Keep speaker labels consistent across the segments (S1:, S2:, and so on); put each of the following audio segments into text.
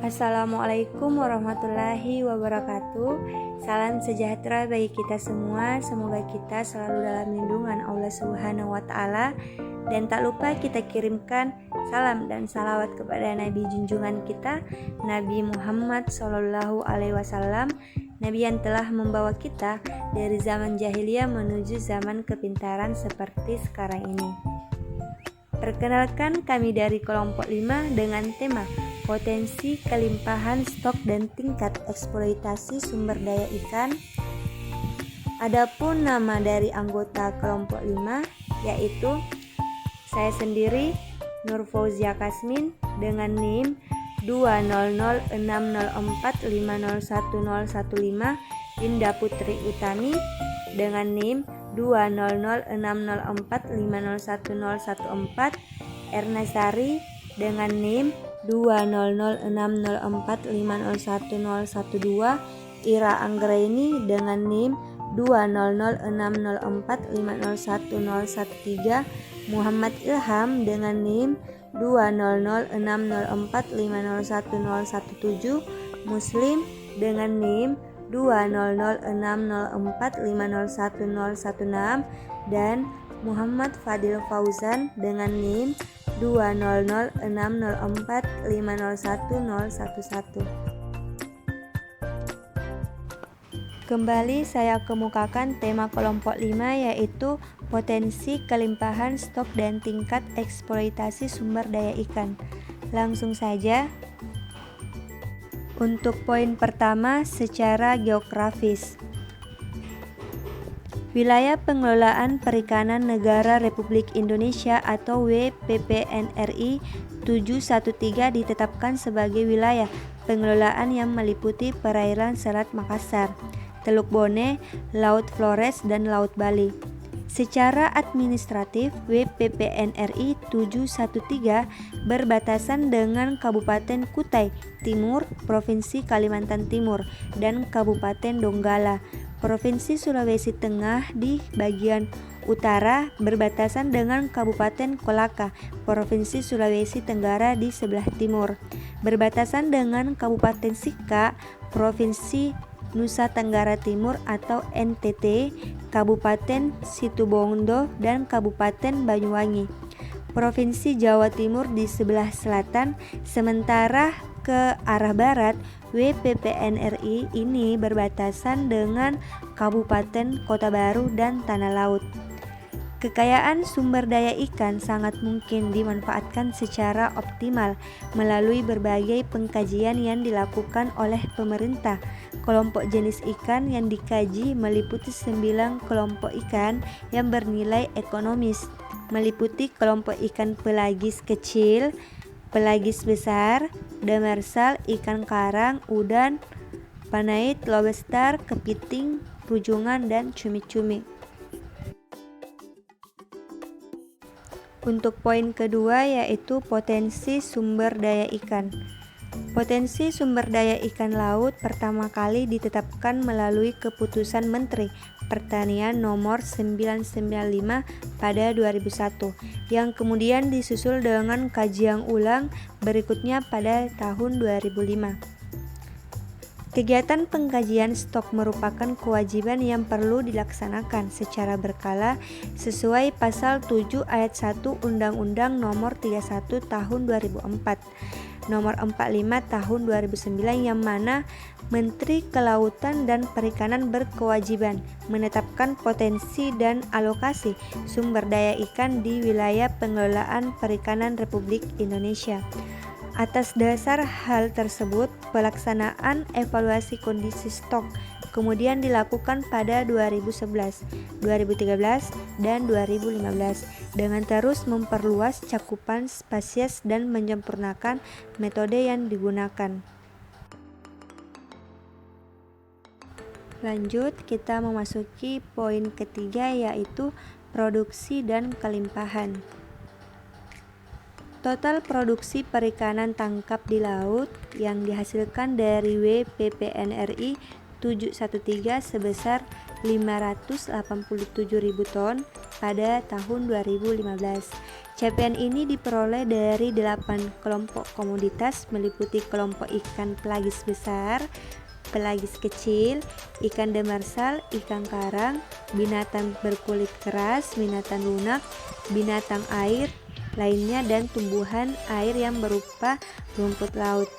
S1: Assalamualaikum warahmatullahi wabarakatuh. Salam sejahtera bagi kita semua. Semoga kita selalu dalam lindungan Allah Subhanahu wa taala. Dan tak lupa kita kirimkan salam dan salawat kepada Nabi junjungan kita, Nabi Muhammad Sallallahu Alaihi Wasallam, Nabi yang telah membawa kita dari zaman jahiliyah menuju zaman kepintaran seperti sekarang ini. Perkenalkan, kami dari kelompok 5 dengan tema potensi kelimpahan stok dan tingkat eksploitasi sumber daya ikan. Adapun nama dari anggota kelompok 5 yaitu saya sendiri, Nur Fauzia Kasmin, dengan NIM 2006045011015, Dinda Putri Utami dengan NIM 2006045011014, Erna Sari dengan NIM 2006045011012, Ira Anggraini dengan NIM 2006045011013, Muhammad Ilham dengan NIM 2006045011017, Muslim dengan NIM 2006045011016, dan Muhammad Fadil Fauzan dengan NIM 2006045011011. Kembali saya kemukakan tema kelompok 5 yaitu potensi kelimpahan stok dan tingkat eksploitasi sumber daya ikan. Langsung saja. Untuk poin pertama, secara geografis. Wilayah Pengelolaan Perikanan Negara Republik Indonesia atau WPPNRI 713 ditetapkan sebagai wilayah pengelolaan yang meliputi perairan Selat Makassar, Teluk Bone, Laut Flores, dan Laut Bali. Secara administratif, WPPNRI 713 berbatasan dengan Kabupaten Kutai Timur, Provinsi Kalimantan Timur, dan Kabupaten Donggala, Provinsi Sulawesi Tengah. Di bagian utara berbatasan dengan Kabupaten Kolaka, Provinsi Sulawesi Tenggara di sebelah timur. Berbatasan dengan Kabupaten Sika, Provinsi Nusa Tenggara Timur atau NTT, Kabupaten Situbondo, dan Kabupaten Banyuwangi. Provinsi Jawa Timur di sebelah selatan, sementara ke arah barat WPPNRI ini berbatasan dengan Kabupaten Kota Baru dan Tanah Laut. Kekayaan sumber daya ikan sangat mungkin dimanfaatkan secara optimal melalui berbagai pengkajian yang dilakukan oleh pemerintah. Kelompok jenis ikan yang dikaji meliputi 9 kelompok ikan yang bernilai ekonomis, meliputi kelompok ikan pelagis kecil, pelagis besar, demersal, ikan karang, udang, panait, lobster, kepiting, rujungan, dan cumi-cumi. Untuk poin kedua yaitu potensi sumber daya ikan. Potensi sumber daya ikan laut pertama kali ditetapkan melalui keputusan Menteri Pertanian nomor 995 pada 2001 yang kemudian disusul dengan kajian ulang berikutnya pada tahun 2005. Kegiatan pengkajian stok merupakan kewajiban yang perlu dilaksanakan secara berkala sesuai pasal 7 ayat 1 Undang-Undang Nomor 31 Tahun 2004, Nomor 45 Tahun 2009 yang mana Menteri Kelautan dan Perikanan berkewajiban menetapkan potensi dan alokasi sumber daya ikan di wilayah pengelolaan perikanan Republik Indonesia. Atas dasar hal tersebut, pelaksanaan evaluasi kondisi stok kemudian dilakukan pada 2011, 2013, dan 2015 dengan terus memperluas cakupan spesies dan menyempurnakan metode yang digunakan. Lanjut, kita memasuki poin ketiga yaitu produksi dan kelimpahan. Total produksi perikanan tangkap di laut yang dihasilkan dari WPPNRI 713 sebesar 587.000 ton pada tahun 2015. Capaian ini diperoleh dari 8 kelompok komoditas meliputi kelompok ikan pelagis besar, pelagis kecil, ikan demersal, ikan karang, binatang berkulit keras, binatang lunak, binatang air lainnya, dan tumbuhan air yang berupa rumput laut.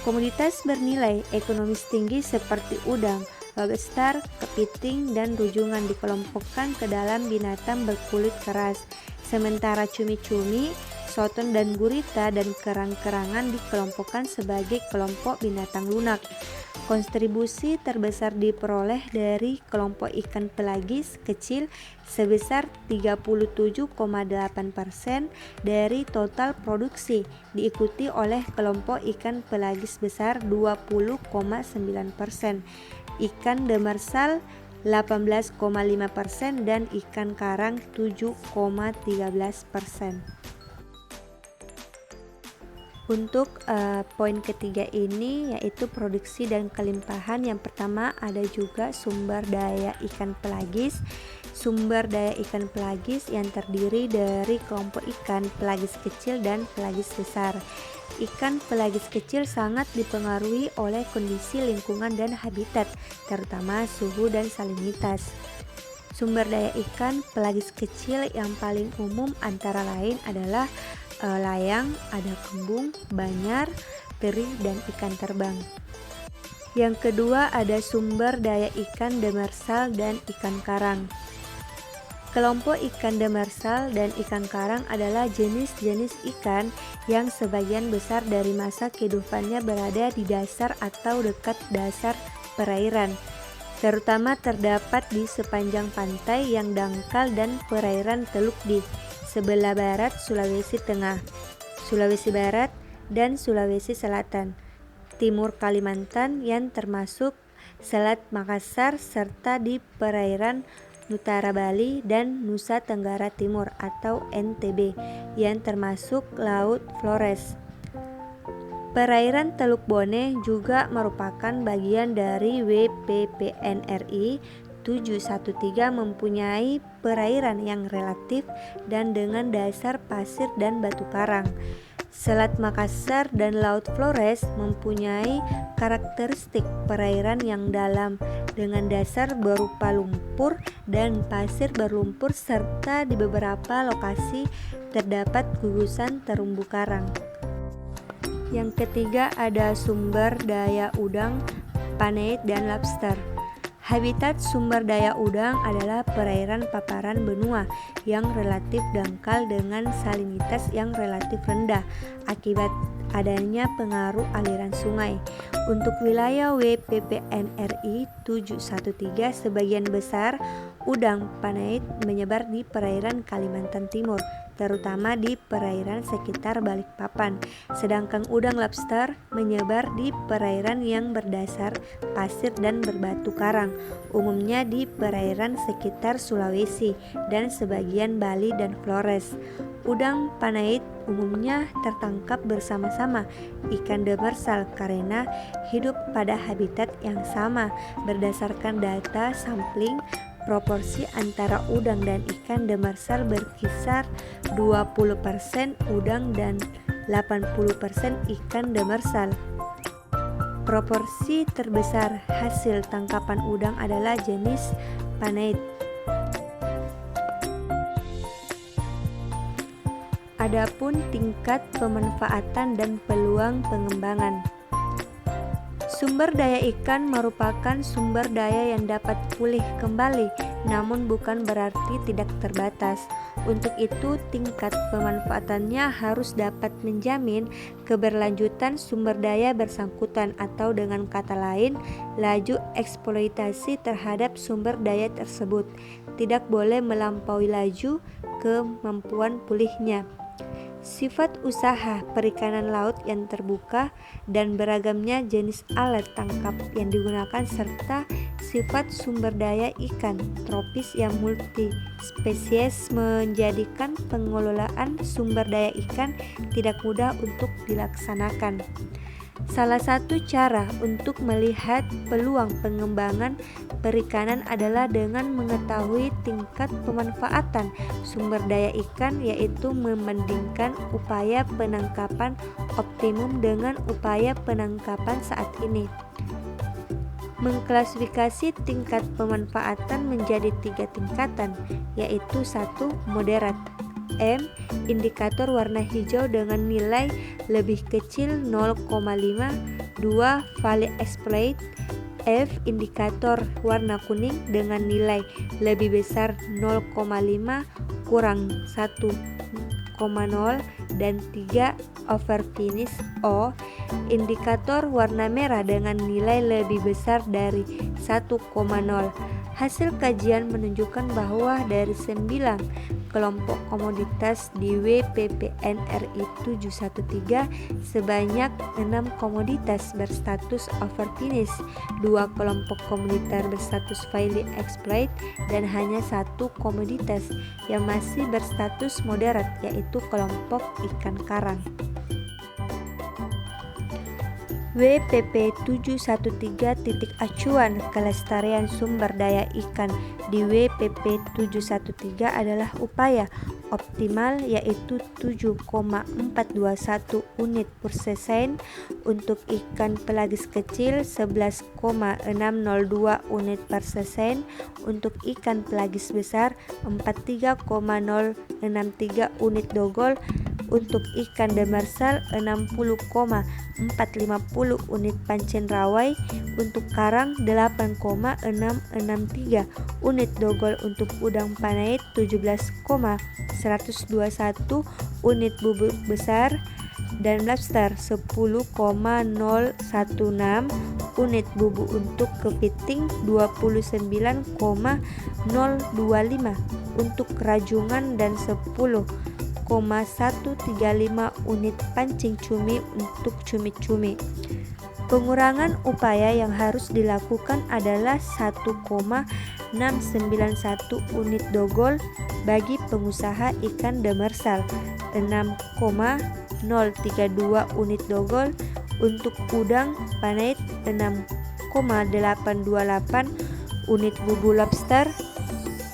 S1: Komoditas bernilai ekonomis tinggi seperti udang, lobster, kepiting, dan rujungan dikelompokkan ke dalam binatang berkulit keras, sementara cumi-cumi, soton, dan gurita dan kerang-kerangan dikelompokkan sebagai kelompok binatang lunak. Kontribusi terbesar diperoleh dari kelompok ikan pelagis kecil sebesar 37,8% dari total produksi, diikuti oleh kelompok ikan pelagis besar 20,9%, ikan demersal 18,5%, dan ikan karang 7,13%. Untuk poin ketiga ini yaitu produksi dan kelimpahan. Yang pertama ada juga sumber daya ikan pelagis. Sumber daya ikan pelagis yang terdiri dari kelompok ikan pelagis kecil dan pelagis besar. Ikan pelagis kecil sangat dipengaruhi oleh kondisi lingkungan dan habitat, terutama suhu dan salinitas. Sumber daya ikan pelagis kecil yang paling umum antara lain adalah layang, ada kembung, banyar, teri, dan ikan terbang. Yang kedua ada sumber daya ikan demersal dan ikan karang. Kelompok ikan demersal dan ikan karang adalah jenis-jenis ikan yang sebagian besar dari masa kehidupannya berada di dasar atau dekat dasar perairan. Terutama terdapat di sepanjang pantai yang dangkal dan perairan Teluk di sebelah barat Sulawesi Tengah, Sulawesi Barat, dan Sulawesi Selatan, timur Kalimantan yang termasuk Selat Makassar, serta di perairan utara Bali dan Nusa Tenggara Timur atau NTB yang termasuk Laut Flores. Perairan Teluk Bone juga merupakan bagian dari WPPNRI 713, mempunyai perairan yang relatif dan dengan dasar pasir dan batu karang. Selat Makassar dan Laut Flores mempunyai karakteristik perairan yang dalam dengan dasar berupa lumpur dan pasir berlumpur, serta di beberapa lokasi terdapat gugusan terumbu karang. Yang ketiga ada sumber daya udang, paneit, dan lobster. Habitat sumber daya udang adalah perairan paparan benua yang relatif dangkal dengan salinitas yang relatif rendah akibat adanya pengaruh aliran sungai. Untuk wilayah WPPNRI 713, sebagian besar udang paneit menyebar di perairan Kalimantan Timur, terutama di perairan sekitar Balikpapan, sedangkan udang lobster menyebar di perairan yang berdasar pasir dan berbatu karang, umumnya di perairan sekitar Sulawesi dan sebagian Bali dan Flores. Udang panait umumnya tertangkap bersama-sama ikan demersal karena hidup pada habitat yang sama. Berdasarkan data sampling, proporsi antara udang dan ikan demersal berkisar 20% udang dan 80% ikan demersal. Proporsi terbesar hasil tangkapan udang adalah jenis panait. Adapun tingkat pemanfaatan dan peluang pengembangan. Sumber daya ikan merupakan sumber daya yang dapat pulih kembali, namun bukan berarti tidak terbatas. Untuk itu, tingkat pemanfaatannya harus dapat menjamin keberlanjutan sumber daya bersangkutan, atau dengan kata lain, laju eksploitasi terhadap sumber daya tersebut tidak boleh melampaui laju kemampuan pulihnya. Sifat usaha perikanan laut yang terbuka dan beragamnya jenis alat tangkap yang digunakan, serta sifat sumber daya ikan tropis yang multispesies menjadikan pengelolaan sumber daya ikan tidak mudah untuk dilaksanakan. Salah satu cara untuk melihat peluang pengembangan perikanan adalah dengan mengetahui tingkat pemanfaatan sumber daya ikan, yaitu membandingkan upaya penangkapan optimum dengan upaya penangkapan saat ini. Mengklasifikasi tingkat pemanfaatan menjadi 3 tingkatan, yaitu 1. Moderat. M. Indikator warna hijau dengan nilai lebih kecil 0,5. 2. Fully exploit. F. Indikator warna kuning dengan nilai lebih besar 0,5 kurang 1,0. Dan 3. Overfinish. O. Indikator warna merah dengan nilai lebih besar dari 1,0. Hasil kajian menunjukkan bahwa dari 9 kelompok komoditas di WPPNRI 713, sebanyak 6 komoditas berstatus overfinish, 2 kelompok komoditas berstatus fully exploit, dan hanya 1 komoditas yang masih berstatus moderat, yaitu kelompok ikan karang. WPP 713 titik acuan kelestarian sumber daya ikan di WPP 713 adalah upaya optimal, yaitu 7,421 unit per season untuk ikan pelagis kecil, 11,602 unit per season untuk ikan pelagis besar, 43,063 unit dogol untuk ikan demersal, 60,450 unit pancen rawai untuk karang, 8,663 unit dogol untuk udang panait, 17,121 unit bubuk besar, dan lobster 10,016 unit bubuk untuk kepiting, 29,025 untuk rajungan, dan 10,135 unit pancing cumi untuk cumi-cumi. Pengurangan upaya yang harus dilakukan adalah 1,691 unit dogol bagi pengusaha ikan demersal, 6,032 unit dogol untuk udang panait, 6,828 unit bubu lobster,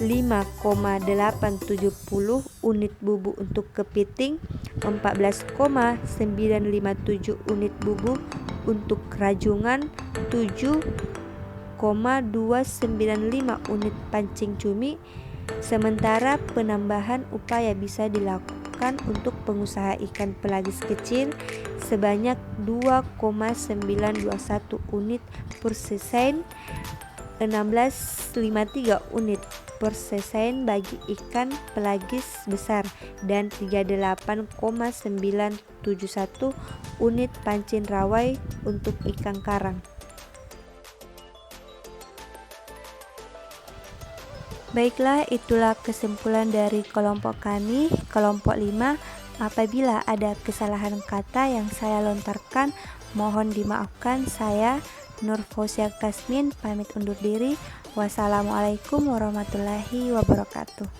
S1: 5,870 unit bubu untuk kepiting, 14,957 unit bubu untuk rajungan, 7,295 unit pancing cumi. Sementara penambahan upaya bisa dilakukan untuk pengusaha ikan pelagis kecil sebanyak 2,921 unit per season, 16,53 unit per season bagi ikan pelagis besar, dan 38,971 unit pancing rawai untuk ikan karang. Baiklah, itulah kesimpulan dari kelompok kami, kelompok 5. Apabila ada kesalahan kata yang saya lontarkan, mohon dimaafkan. Saya Nur Fausia Kasmin pamit undur diri. Wassalamualaikum warahmatullahi wabarakatuh.